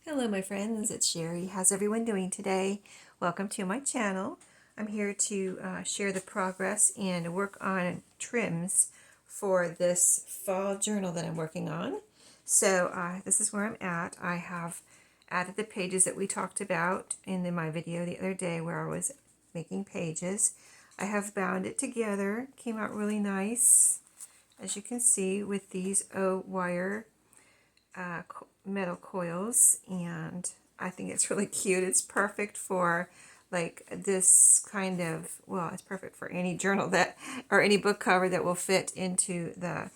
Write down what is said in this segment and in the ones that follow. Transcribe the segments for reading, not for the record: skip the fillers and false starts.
Hello my friends, it's Sheree. How's everyone doing today? Welcome to my channel. I'm here to share the progress and work on trims for this fall journal that I'm working on. So this is where I'm at. I have added the pages that we talked about in my video the other day where I was making pages. I have bound it together. Came out really nice, as you can see, with these wire metal coils, and I think it's really cute. It's perfect for like this kind of, well, it's perfect for any journal that or any book cover that will fit into the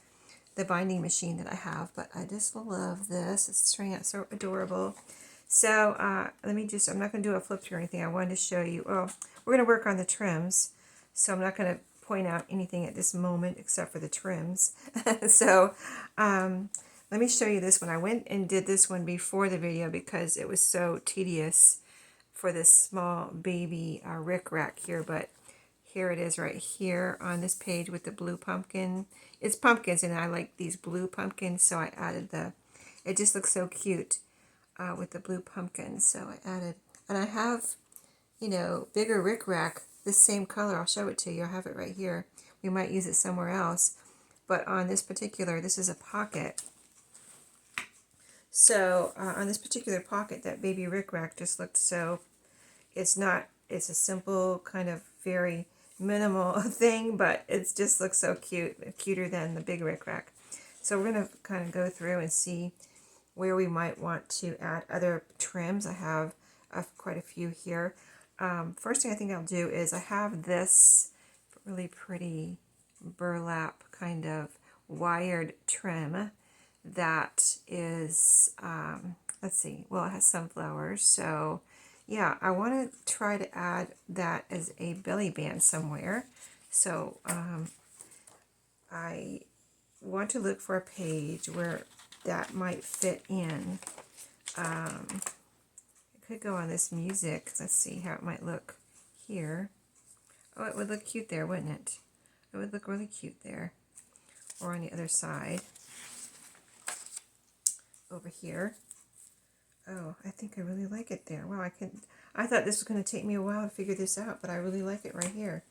binding machine that I have. But I just love this. It's turning out so adorable. So I'm not going to do a flip through or anything. I wanted to show you, oh, we're going to work on the trims, so I'm not going to point out anything at this moment except for the trims. So let me show you this one. I went and did this one before the video because it was so tedious for this small baby rickrack here, but here it is right here on this page with the blue pumpkin. It's pumpkins, and I like these blue pumpkins, so I added it just looks so cute with the blue pumpkins, so I added, and I have, bigger rickrack, this same color. I'll show it to you. I have it right here. We might use it somewhere else, but on this particular, this is a pocket. So on this particular pocket, that baby rickrack just looked so, it's a simple kind of very minimal thing, but it just looks so cute, cuter than the big rickrack. So we're going to kind of go through and see where we might want to add other trims. I have quite a few here. First thing I think I'll do is I have this really pretty burlap kind of wired trim that is, let's see, well, it has sunflowers, so yeah, I want to try to add that as a belly band somewhere. So I want to look for a page where that might fit in. It could go on this music. Let's see how it might look here. Oh, it would look cute there, wouldn't it? It would look really cute there. Or on the other side. Over here. Oh, I think I really like it there. Wow, I thought this was going to take me a while to figure this out, but I really like it right here.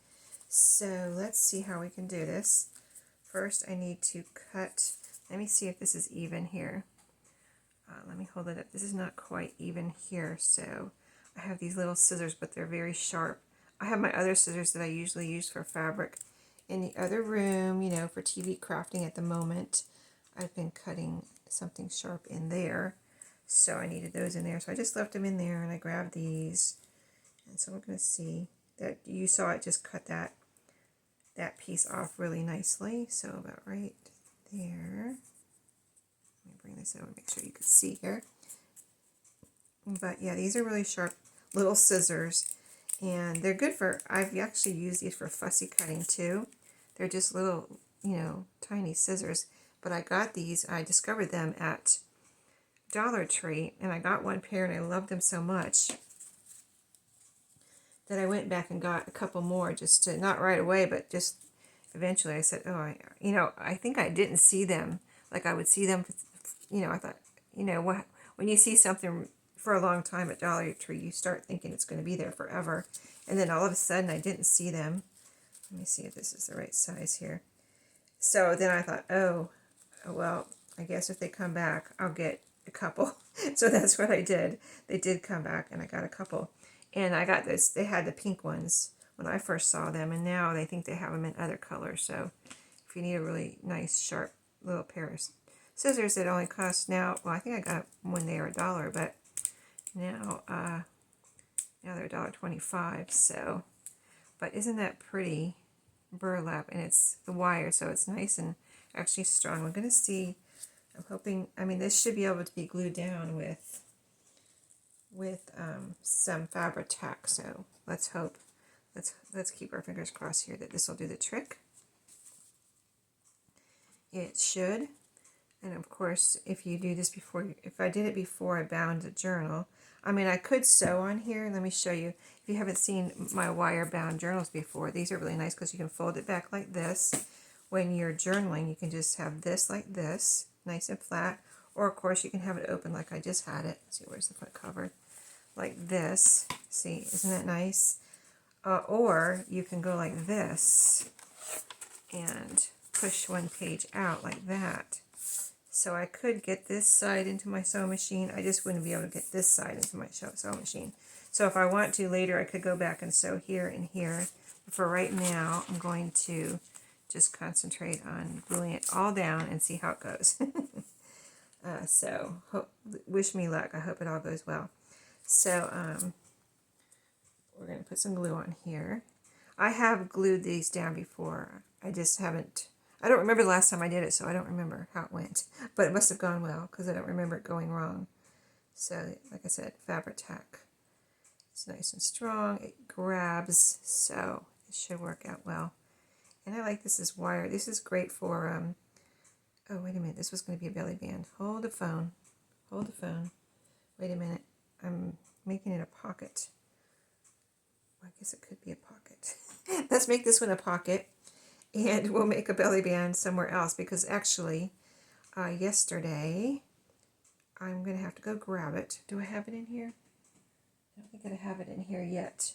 So let's see how we can do this. First, I need to cut. Let me see if this is even here. Let me hold it up. This is not quite even here, so I have these little scissors, but they're very sharp. I have my other scissors that I usually use for fabric in the other room, for TV crafting at the moment. I've been cutting something sharp in there, so I needed those in there, so I just left them in there, and I grabbed these, and so we're going to see that you saw it just cut that piece off really nicely, so about right there. Let me bring this over, make sure you can see here. But yeah, these are really sharp little scissors, and they're good for, I've actually used these for fussy cutting too. They're just little, tiny scissors. But I got these, I discovered them at Dollar Tree, and I got one pair, and I loved them so much that I went back and got a couple more, just to, not right away, but just eventually. I said, oh, I think I didn't see them like I would see them, I thought, when you see something for a long time at Dollar Tree, you start thinking it's going to be there forever, and then all of a sudden I didn't see them. Let me see if this is the right size here. So then I thought, oh, well, I guess if they come back, I'll get a couple. So that's what I did. They did come back, and I got a couple. And I got this. They had the pink ones when I first saw them, and now they think they have them in other colors. So if you need a really nice, sharp little pair of scissors that only cost now, well, I think I got when they were $1, but now they're $1.25. So, but isn't that pretty? Burlap, and it's the wire, so it's nice and actually strong. We're going to see, I'm hoping, this should be able to be glued down with some fabric tack, so let's hope, let's keep our fingers crossed here that this will do the trick. It should. And of course, if you do this before, if I did it before I bound the journal, I could sew on here. Let me show you. If you haven't seen my wire bound journals before, these are really nice because you can fold it back like this. When you're journaling, you can just have this like this, nice and flat, Or of course you can have it open like I just had it. Let's see, where's the front cover? Like this. See, isn't that nice? Or you can go like this and push one page out like that. So I could get this side into my sewing machine. I just wouldn't be able to get this side into my sewing machine. So if I want to later, I could go back and sew here and here. But for right now, I'm going to just concentrate on gluing it all down and see how it goes. Wish me luck. I hope it all goes well. So we're going to put some glue on here. I have glued these down before. I just haven't. I don't remember the last time I did it, so I don't remember how it went. But it must have gone well because I don't remember it going wrong. So, like I said, Fabri-Tac. It's nice and strong. It grabs, so it should work out well. And I like this as wire. This is great for, oh, wait a minute. This was going to be a belly band. Hold the phone. Hold the phone. Wait a minute. I'm making it a pocket. I guess it could be a pocket. Let's make this one a pocket. And we'll make a belly band somewhere else because actually, yesterday, I'm going to have to go grab it. Do I have it in here? I don't think I have it in here yet.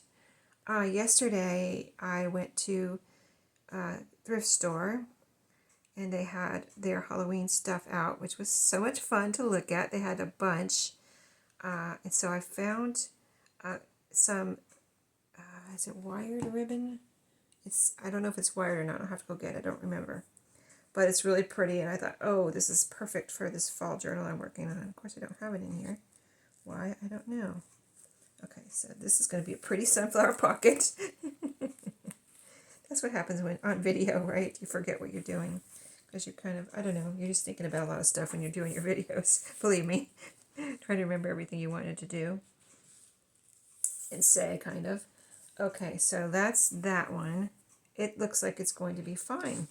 Yesterday, I went to a thrift store and they had their Halloween stuff out, which was so much fun to look at. They had a bunch. And so I found some, is it wired ribbon? I don't know if it's wired or not. I'll have to go get it. I don't remember. But it's really pretty, and I thought, oh, this is perfect for this fall journal I'm working on. Of course, I don't have it in here. Why? I don't know. Okay, so this is going to be a pretty sunflower pocket. That's what happens when on video, right? You forget what you're doing. Because you're kind of, I don't know, you're just thinking about a lot of stuff when you're doing your videos. Believe me. Trying to remember everything you wanted to do. And say, kind of. Okay, so that's that one. It looks like it's going to be fine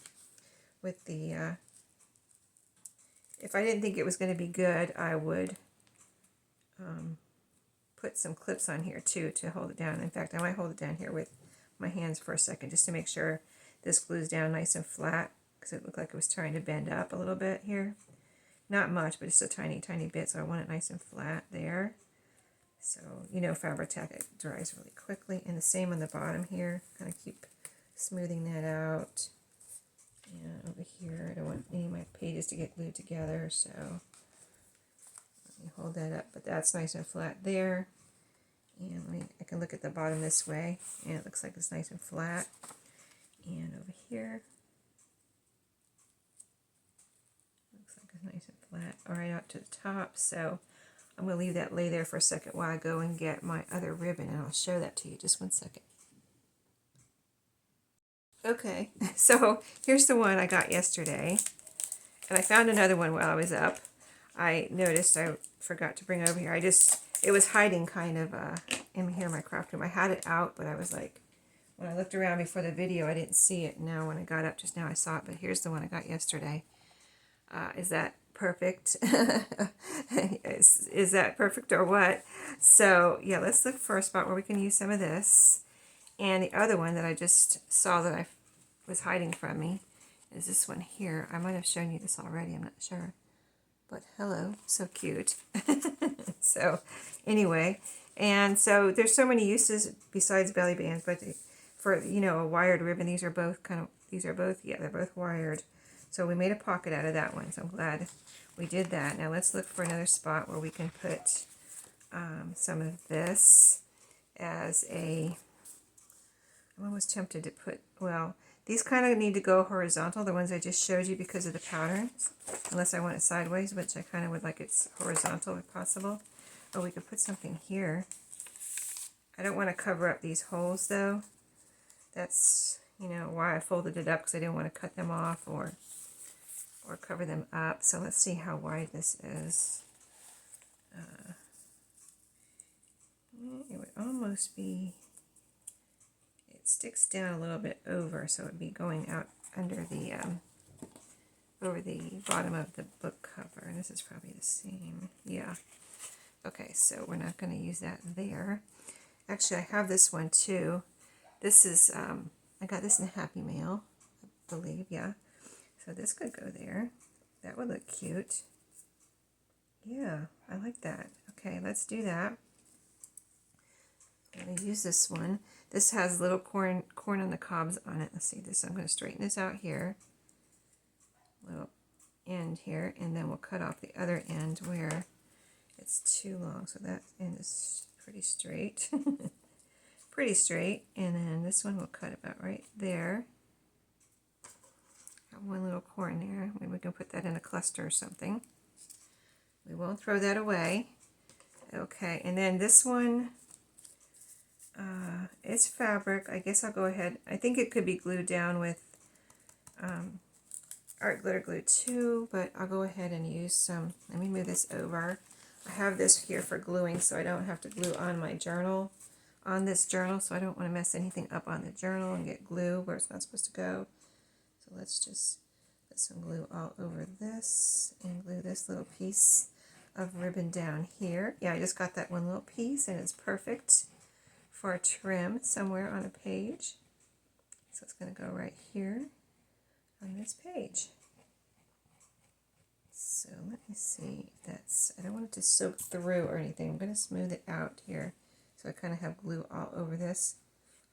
with the, if I didn't think it was going to be good, I would put some clips on here too to hold it down. In fact, I might hold it down here with my hands for a second just to make sure this glues down nice and flat because it looked like it was trying to bend up a little bit here. Not much, but just a tiny, tiny bit, so I want it nice and flat there. So, you know, Fabri-Tac, it dries really quickly. And the same on the bottom here. Kind of keep smoothing that out. And over here, I don't want any of my pages to get glued together, so let me hold that up. But that's nice and flat there. And I can look at the bottom this way, and it looks like it's nice and flat. And over here, looks like it's nice and flat. All right, out to the top. So I'm going to leave that lay there for a second while I go and get my other ribbon, and I'll show that to you. Just one second. Okay, so here's the one I got yesterday, and I found another one while I was up. I noticed I forgot to bring over here. It was hiding kind of in here in my craft room. I had it out, but I was like, when I looked around before the video, I didn't see it. Now when I got up just now, I saw it, but here's the one I got yesterday. Is that perfect? is that perfect or what? So yeah, let's look for a spot where we can use some of this. And the other one that I just saw that I was hiding from me is this one here. I might have shown you this already, I'm not sure. But hello, so cute. So anyway, and so there's so many uses besides belly bands, but for, you know, a wired ribbon, these are both, yeah, they're both wired. So we made a pocket out of that one, so I'm glad we did that. Now let's look for another spot where we can put some of this as a, I'm almost tempted to put, well, these kind of need to go horizontal, the ones I just showed you because of the patterns, unless I want it sideways, which I kind of would like it horizontal if possible. Or we could put something here. I don't want to cover up these holes though. That's, you know, why I folded it up, because I didn't want to cut them off or cover them up. So let's see how wide this is. It would almost be, it sticks down a little bit over, so it would be going out under the, over the bottom of the book cover. And this is probably the same, yeah. Okay, so we're not going to use that there. Actually, I have this one too. This is, I got this in Happy Mail, I believe, yeah. So this could go there. That would look cute. Yeah, I like that. Okay, let's do that. I'm going to use this one. This has little corn on the cobs on it. Let's see this. I'm going to straighten this out here. Little end here, and then we'll cut off the other end where it's too long. So that end is pretty straight. Pretty straight. And then this one we'll cut about right there. Got one little corn there. Maybe we can put that in a cluster or something. We won't throw that away. Okay, and then this one, it's fabric. I guess I'll go ahead. I think it could be glued down with art glitter glue too, but I'll go ahead and use some. Let me move this over. I have this here for gluing so I don't have to glue on my journal, on this journal, so I don't want to mess anything up on the journal and get glue where it's not supposed to go. So let's just put some glue all over this and glue this little piece of ribbon down here. Yeah, I just got that one little piece and it's perfect for a trim somewhere on a page. So it's going to go right here on this page. So let me see if that's, I don't want it to soak through or anything. I'm going to smooth it out here. So I kind of have glue all over this,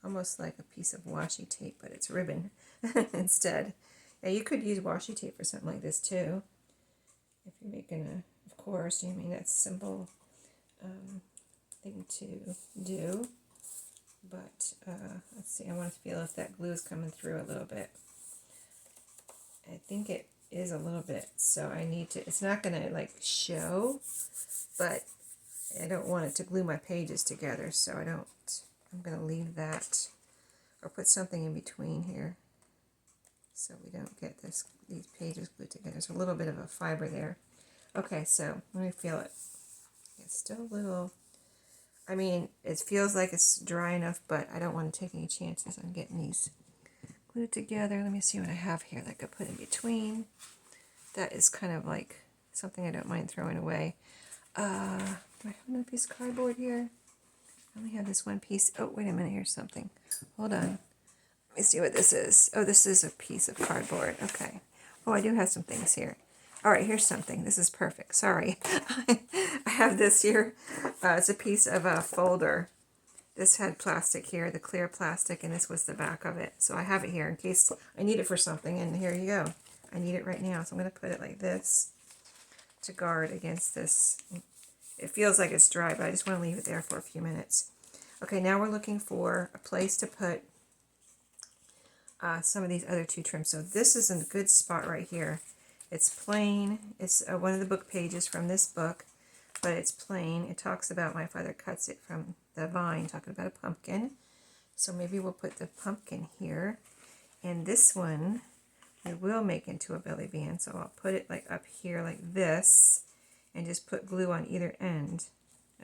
almost like a piece of washi tape, but it's ribbon instead. Yeah, you could use washi tape for something like this too. If you're making a, of course, I mean, that's a simple thing to do. But let's see, I want to feel if that glue is coming through a little bit. I think it is a little bit, so I need to, it's not going to like show, but I don't want it to glue my pages together, so I'm going to leave that, or put something in between here, so we don't get these pages glued together. There's a little bit of a fiber there. Okay, so let me feel it. It's still a little, I mean, it feels like it's dry enough, but I don't want to take any chances on getting these glued together. Let me see what I have here that I could put in between. That is kind of like something I don't mind throwing away. Do I have another piece of cardboard here? I only have this one piece. Oh, wait a minute, here's something. Hold on. Let me see what this is. Oh, this is a piece of cardboard. Okay. Oh, I do have some things here. All right, here's something. This is perfect. Sorry. I have this here. It's a piece of a folder. This had plastic here, the clear plastic, and this was the back of it. So I have it here in case I need it for something, and here you go. I need it right now, so I'm going to put it like this to guard against this. It feels like it's dry, but I just want to leave it there for a few minutes. Okay, now we're looking for a place to put some of these other two trims. So this is a good spot right here. It's plain. It's one of the book pages from this book, but it's plain. It talks about my father cuts it from the vine, talking about a pumpkin. So maybe we'll put the pumpkin here. And this one I will make into a belly band. So I'll put it like up here like this and just put glue on either end.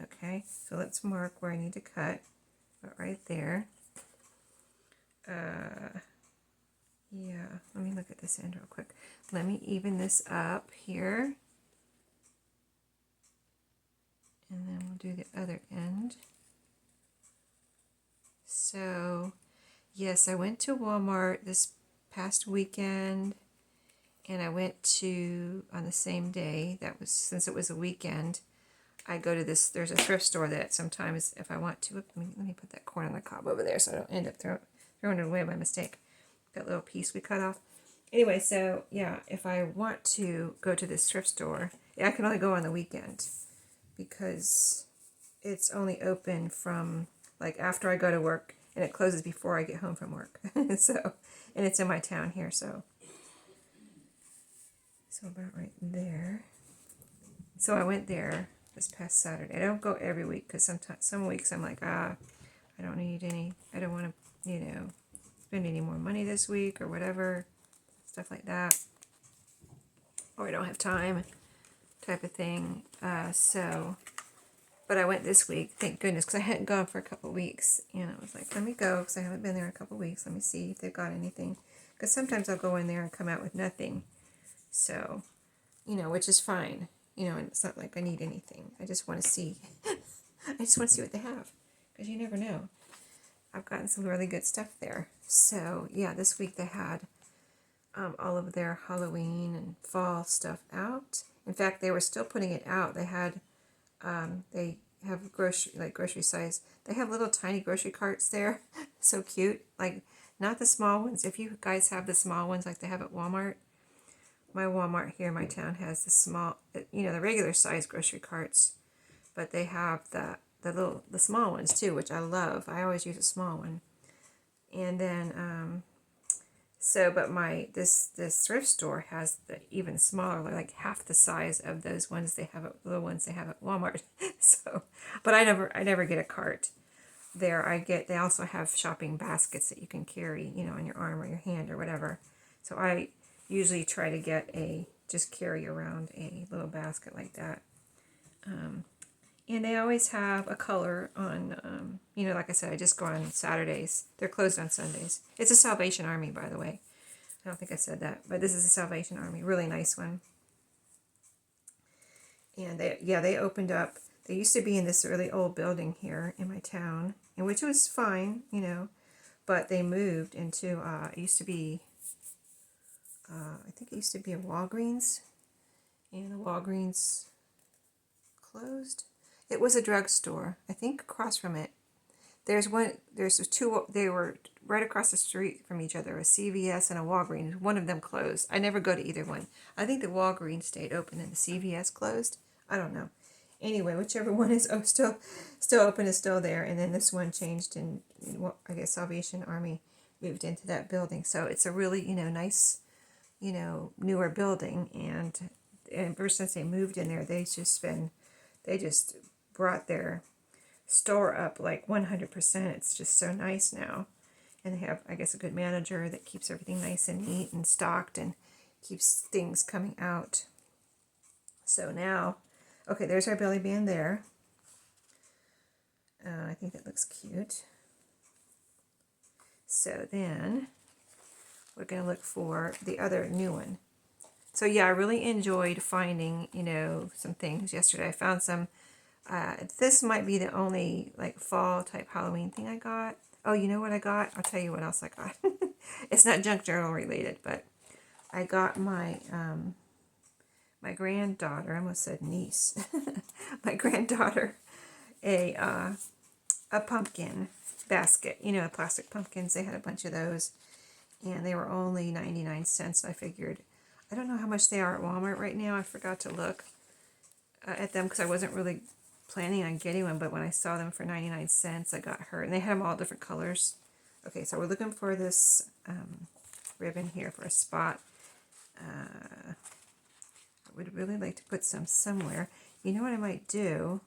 Okay, so let's mark where I need to cut. But right there. Yeah, let me look at this end real quick. Let me even this up here. And then we'll do the other end. So, yes, I went to Walmart this past weekend, and I went to, on the same day, that was, since it was a weekend, I go to this, there's a thrift store that sometimes, if I want to, let me put that corn on the cob over there so I don't end up throwing it away by mistake. That little piece we cut off. Anyway, so, yeah, if I want to go to this thrift store, I can only go on the weekend, because it's only open from like after I go to work, and it closes before I get home from work. So, and it's in my town here, so about right there. So I went there this past Saturday. I don't go every week, because some weeks I'm like, I don't need any, I don't want to, spend any more money this week or whatever, stuff like that, or I don't have time, type of thing. But I went this week, thank goodness, because I hadn't gone for a couple of weeks, and I was like, let me go, because I haven't been there in a couple of weeks. Let me see if they've got anything, because sometimes I'll go in there and come out with nothing. So, which is fine, and it's not like I need anything. I just want to see. I just want to see what they have, because you never know. I've gotten some really good stuff there. So, yeah, this week they had all of their Halloween and fall stuff out. In fact, they were still putting it out. They have grocery size. They have little tiny grocery carts there. So cute. Like, not the small ones. If you guys have the small ones like they have at Walmart, my Walmart here in my town has the small, the regular size grocery carts, but they have the small ones too, which I love. I always use a small one. And then but this thrift store has the even smaller, like half the size of those ones they have at the ones they have at Walmart. So, but I never get a cart there. They also have shopping baskets that you can carry, on your arm or your hand or whatever. So I usually try to just carry around a little basket like that. And they always have a color on, like I said, I just go on Saturdays. They're closed on Sundays. It's a Salvation Army, by the way. I don't think I said that, but this is a Salvation Army. Really nice one. And they opened up. They used to be in this really old building here in my town, and which was fine, but they moved into, it used to be, I think it used to be a Walgreens, and the Walgreens closed. It was a drugstore, I think across from it. There's two, they were right across the street from each other, a CVS and a Walgreens. One of them closed. I never go to either one. I think the Walgreens stayed open and the CVS closed. I don't know. Anyway, whichever one is still open is still there. And then this one changed and I guess Salvation Army moved into that building. So it's a really, nice, newer building. And ever since they moved in there, they just brought their store up like 100%. It's just so nice now. And they have, I guess, a good manager that keeps everything nice and neat and stocked and keeps things coming out. So now, okay, there's our belly band there. I think that looks cute. So then we're going to look for the other new one. So yeah, I really enjoyed finding, some things yesterday. I found some. This might be the only like fall type Halloween thing I got. Oh, you know what I got? I'll tell you what else I got. It's not junk journal related, but I got my my granddaughter. I almost said niece. My granddaughter a pumpkin basket. The plastic pumpkins. They had a bunch of those, and they were only 99 cents. I figured. I don't know how much they are at Walmart right now. I forgot to look at them because I wasn't really planning on getting one, but when I saw them for 99 cents, I got her. And they had them all different colors. Okay, so we're looking for this ribbon here for a spot. I would really like to put some somewhere. You know what I might do?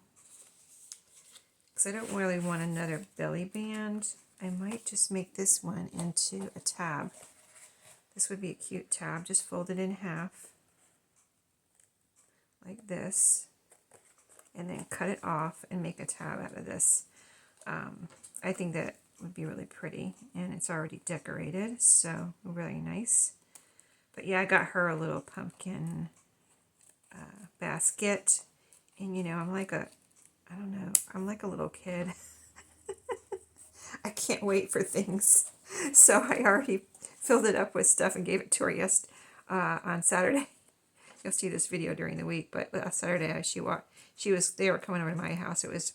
Because I don't really want another belly band. I might just make this one into a tab. This would be a cute tab. Just fold it in half. Like this. And then cut it off and make a tab out of this. I think that would be really pretty, and it's already decorated, so really nice. But yeah, I got her a little pumpkin basket, and I'm like I'm like a little kid. I can't wait for things, so I already filled it up with stuff and gave it to her on Saturday. You'll see this video during the week, but Saturday they were coming over to my house. It was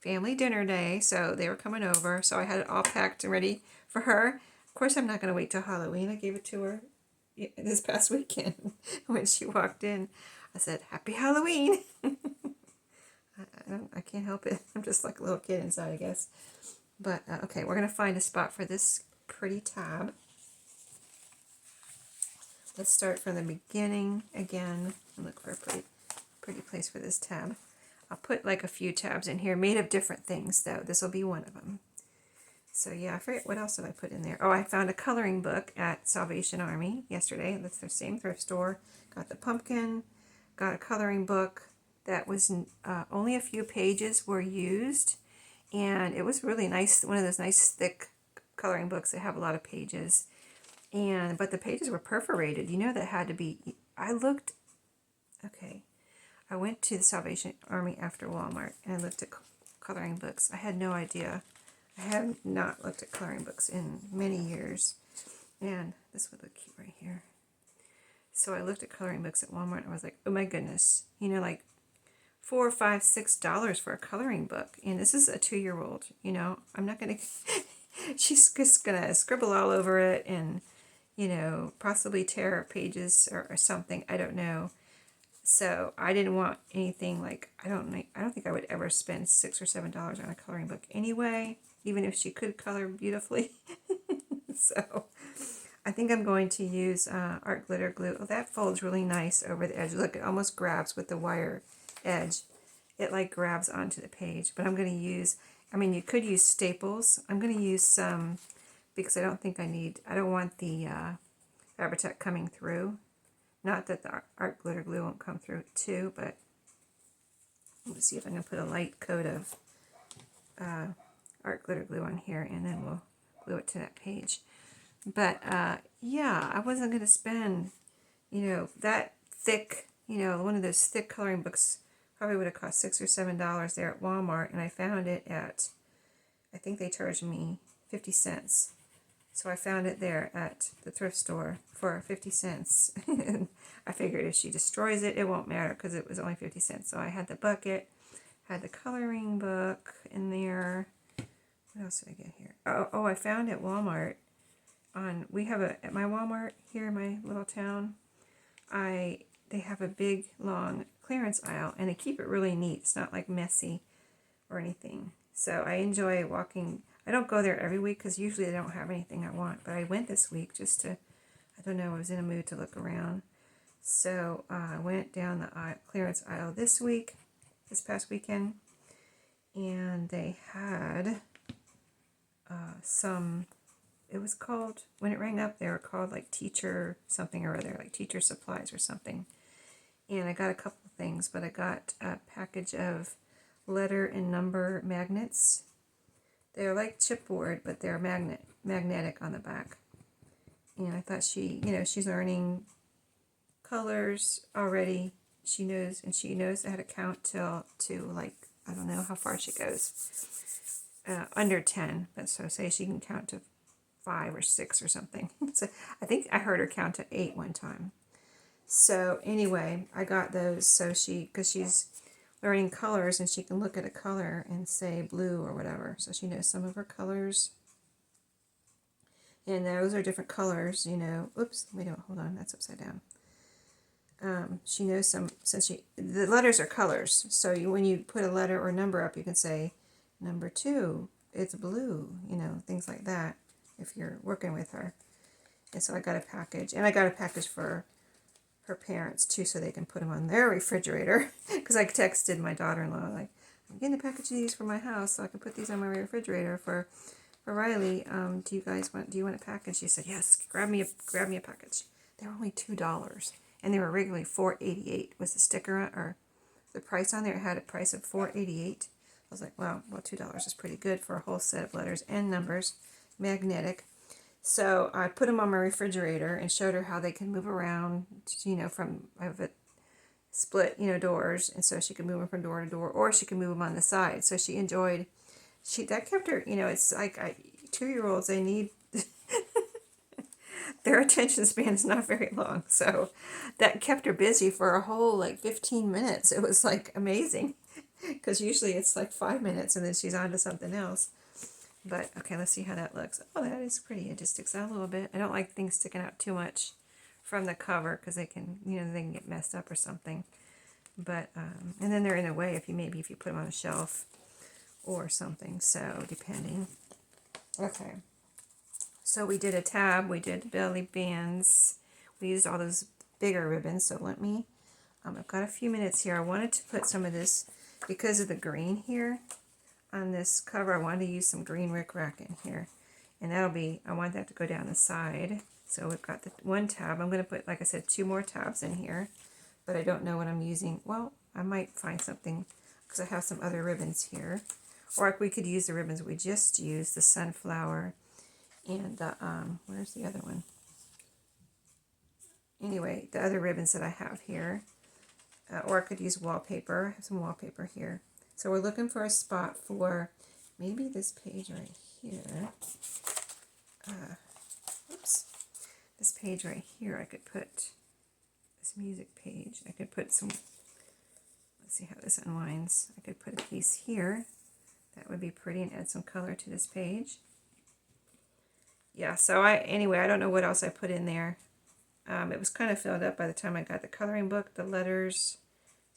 family dinner day, so they were coming over. So I had it all packed and ready for her. Of course, I'm not going to wait till Halloween. I gave it to her this past weekend when she walked in. I said, "Happy Halloween." I can't help it. I'm just like a little kid inside, I guess. But okay, we're going to find a spot for this pretty tab. Let's start from the beginning again and look for a pretty place for this tab. I'll put like a few tabs in here made of different things though. This will be one of them. So yeah, I forget what else did I put in there. Oh, I found a coloring book at Salvation Army yesterday. That's their same thrift store. Got the pumpkin, got a coloring book that was only a few pages were used, and it was really nice. One of those nice thick coloring books that have a lot of pages. But the pages were perforated. That had to be, I went to the Salvation Army after Walmart and I looked at coloring books. I had no idea. I have not looked at coloring books in many years. And this would look cute right here. So I looked at coloring books at Walmart and I was like, oh my goodness, you know, like $4, $5, $6 for a coloring book. And this is a 2-year-old, you know, I'm not going to, she's just going to scribble all over it and, you know, possibly tear pages or something. I don't know. So I didn't want anything like, I don't think I would ever spend $6 or $7 on a coloring book anyway, even if she could color beautifully. So I think I'm going to use art glitter glue. Oh, that folds really nice over the edge. Look, it almost grabs with the wire edge. It like grabs onto the page. But I'm going to use, I mean, you could use staples. I'm going to use some because I don't want the Fabri-Tac coming through. Not that the art glitter glue won't come through too, but let's see if I can put a light coat of art glitter glue on here and then we'll glue it to that page. But yeah, I wasn't going to spend, you know, that thick, you know, one of those thick coloring books probably would have cost $6 or $7 there at Walmart, and I found it at, I think they charged me 50 cents. So I found it there at the thrift store for 50 cents. And I figured if she destroys it, it won't matter because it was only 50 cents. So I had the bucket, had the coloring book in there. What else did I get here? Oh, I found at Walmart. We have at my Walmart here in my little town, they have a big long clearance aisle and they keep it really neat. It's not like messy or anything. So I enjoy walking. I don't go there every week because usually they don't have anything I want, but I went this week just to, I don't know, I was in a mood to look around. So I went down the clearance aisle this past weekend, and they had some, it was called, when it rang up, they were called like teacher something or other, like teacher supplies or something. And I got a couple of things, but I got a package of letter and number magnets. They're like chipboard, but they're magnetic on the back. And I thought she's learning colors already. She knows how to count to like, I don't know how far she goes. Under 10, but so say she can count to 5 or 6 or something. So I think I heard her count to 8 one time. So anyway, I got those so because she's learning colors and she can look at a color and say blue or whatever. So she knows some of her colors. And those are different colors, you know. Oops, wait a minute, hold on, that's upside down. She knows some, the letters are colors. So when you put a letter or number up, you can say, number 2, it's blue, you know, things like that if you're working with her. And so I got a package, and I got a package for her parents too, so they can put them on their refrigerator. Because I texted my daughter-in-law, like, I'm getting a package of these for my house, so I can put these on my refrigerator for Riley. Do you want a package? She said, yes, grab me a package. They were only $2, and they were regularly $4.88. Was the sticker or the price on there? It had a price of $4.88. I was like, wow, well, $2 is pretty good for a whole set of letters and numbers, magnetic. So I put them on my refrigerator and showed her how they can move around, you know, I have it split, you know, doors, and so she could move them from door to door, or she could move them on the side. So she enjoyed, that kept her, you know, it's like 2-year-olds, they need, their attention span is not very long. So that kept her busy for a whole like 15 minutes. It was like amazing because usually it's like 5 minutes and then she's on to something else. But okay, let's see how that looks. Oh, that is pretty. It just sticks out a little bit. I don't like things sticking out too much from the cover because they can get messed up or something. But and then they're in the way if you put them on a shelf or something. So depending. Okay. So we did a tab. We did belly bands. We used all those bigger ribbons. So let me. I've got a few minutes here. I wanted to put some of this because of the green here. On this cover, I wanted to use some green rickrack in here, and I want that to go down the side. So we've got the one tab. I'm going to put, like I said, 2 more tabs in here, but I don't know what I'm using. Well, I might find something because I have some other ribbons here, or we could use the ribbons we just used, the sunflower and the where's the other one? Anyway, the other ribbons that I have here, or I could use wallpaper. I have some wallpaper here. So we're looking for a spot for maybe this page right here. Oops. This page right here I could put this music page. I could put some, let's see how this unwinds. I could put a piece here. That would be pretty and add some color to this page. Yeah, so anyway, I don't know what else I put in there. It was kind of filled up by the time I got the coloring book, the letters.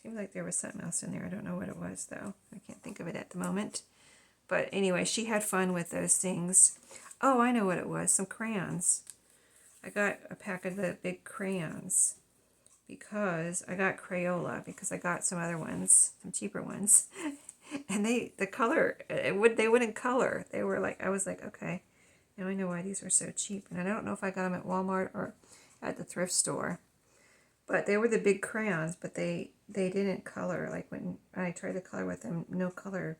Seemed like there was something else in there. I don't know what it was, though. I can't think of it at the moment. But anyway, she had fun with those things. Oh, I know what it was. Some crayons. I got a pack of the big crayons because I got Crayola because I got some other ones, some cheaper ones. And the color, they wouldn't color. They were like, I was like, okay, now I know why these were so cheap. And I don't know if I got them at Walmart or at the thrift store. But they were the big crayons, but they didn't color. Like when I tried to color with them, no color,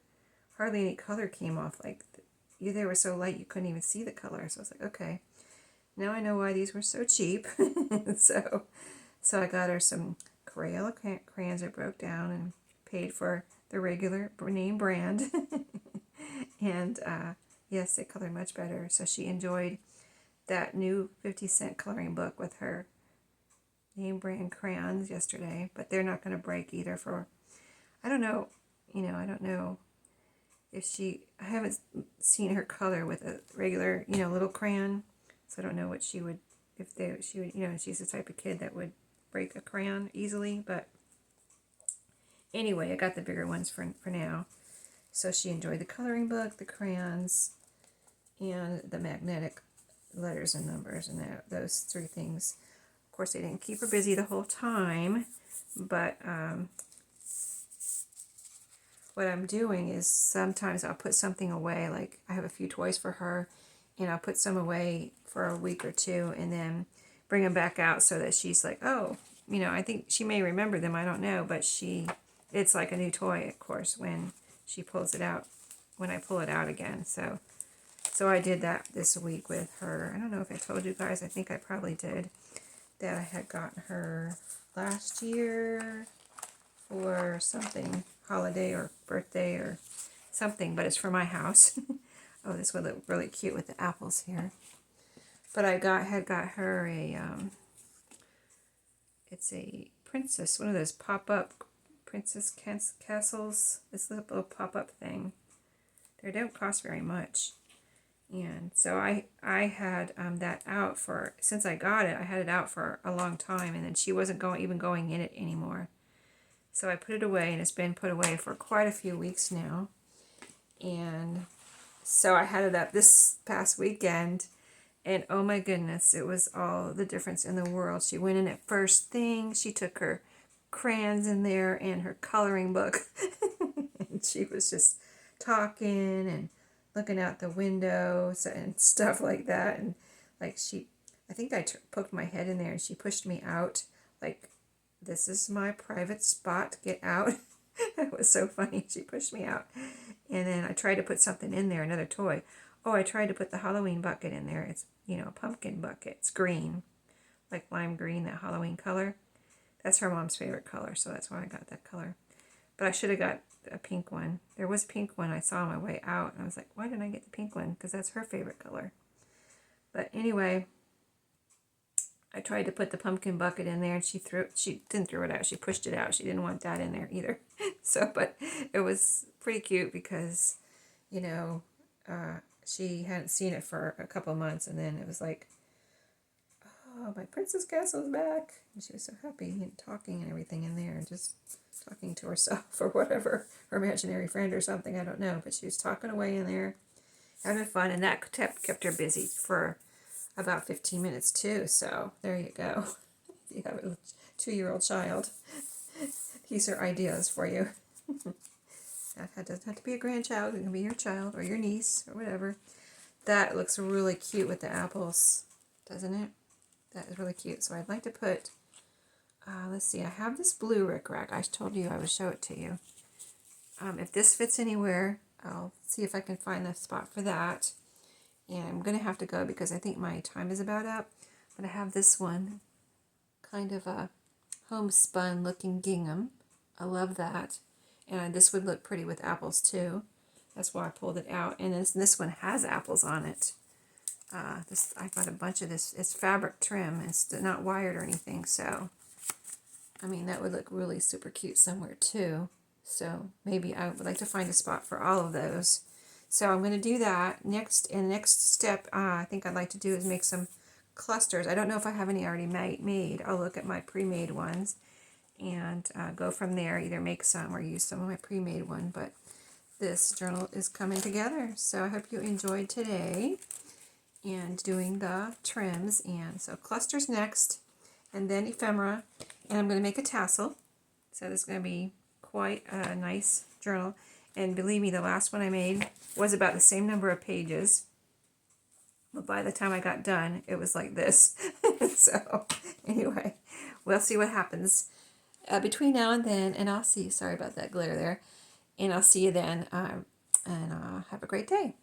hardly any color came off. Like they were so light you couldn't even see the color. So I was like, okay, now I know why these were so cheap. so I got her some Crayola crayons that broke down and paid for the regular name brand. And yes, they colored much better. So she enjoyed that new 50-cent coloring book with her name brand crayons yesterday. But they're not going to break either for, I don't know, I don't know if I haven't seen her color with a regular, little crayon. So I don't know what she would, she would, she's the type of kid that would break a crayon easily. But anyway, I got the bigger ones for now. So she enjoyed the coloring book, the crayons, and the magnetic letters and numbers, and those three things. Of course, they didn't keep her busy the whole time, but what I'm doing is sometimes I'll put something away, like I have a few toys for her, and I'll put some away for a week or two, and then bring them back out so that she's like, oh, I think she may remember them, I don't know, but it's like a new toy, of course, when she pulls it out, when I pull it out again. So I did that this week with her. I don't know if I told you guys, I think I probably did, that I had gotten her last year for something, holiday or birthday or something, but it's for my house. Oh, this would look really cute with the apples here. But I had got her it's a princess, one of those pop-up princess castles, this little pop-up thing. They don't cost very much. And so I had that out for, since I got it, I had it out for a long time, and then she wasn't even going in it anymore. So I put it away, and it's been put away for quite a few weeks now. And so I had it up this past weekend, and oh my goodness, it was all the difference in the world. She went in at first thing, she took her crayons in there and her coloring book, and she was just talking and looking out the windows and stuff like that. And like I think I poked my head in there and she pushed me out. Like, this is my private spot, get out. It was so funny. She pushed me out. And then I tried to put something in there, another toy. Oh, I tried to put the Halloween bucket in there. It's, a pumpkin bucket. It's green, like lime green, that Halloween color. That's her mom's favorite color, so that's why I got that color. But I should have got a pink one. There was a pink one I saw on my way out, and I was like, why didn't I get the pink one? Because that's her favorite color. But anyway, I tried to put the pumpkin bucket in there, and she didn't throw it out. She pushed it out. She didn't want that in there either. But it was pretty cute because, she hadn't seen it for a couple months, and then it was like, oh, my princess castle is back. And she was so happy and talking and everything in there, and just talking to herself or whatever, her imaginary friend or something, I don't know. But she was talking away in there, having fun, and that kept her busy for about 15 minutes too. So there you go. If you have a 2-year-old child, these are ideas for you. That doesn't have to be a grandchild. It can be your child or your niece or whatever. That looks really cute with the apples, doesn't it? That is really cute. So I'd like to put, let's see, I have this blue rickrack. I told you I would show it to you. If this fits anywhere, I'll see if I can find the spot for that. And I'm going to have to go because I think my time is about up. But I have this one, kind of a homespun looking gingham. I love that. And this would look pretty with apples too. That's why I pulled it out. And this one has apples on it. I got a bunch of this. It's fabric trim. It's not wired or anything. So I mean, that would look really super cute somewhere too. So maybe I would like to find a spot for all of those. So I'm going to do that next. And the next step I think I'd like to do is make some clusters. I don't know if I have any already made. I'll look at my pre-made ones and go from there. Either make some or use some of my pre-made one. But this journal is coming together. So I hope you enjoyed today and doing the trims. And so clusters next, and then ephemera. And I'm going to make a tassel. So this is going to be quite a nice journal. And believe me, the last one I made was about the same number of pages. But by the time I got done, it was like this. So anyway, we'll see what happens between now and then. And I'll see you. Sorry about that glitter there. And I'll see you then. And have a great day.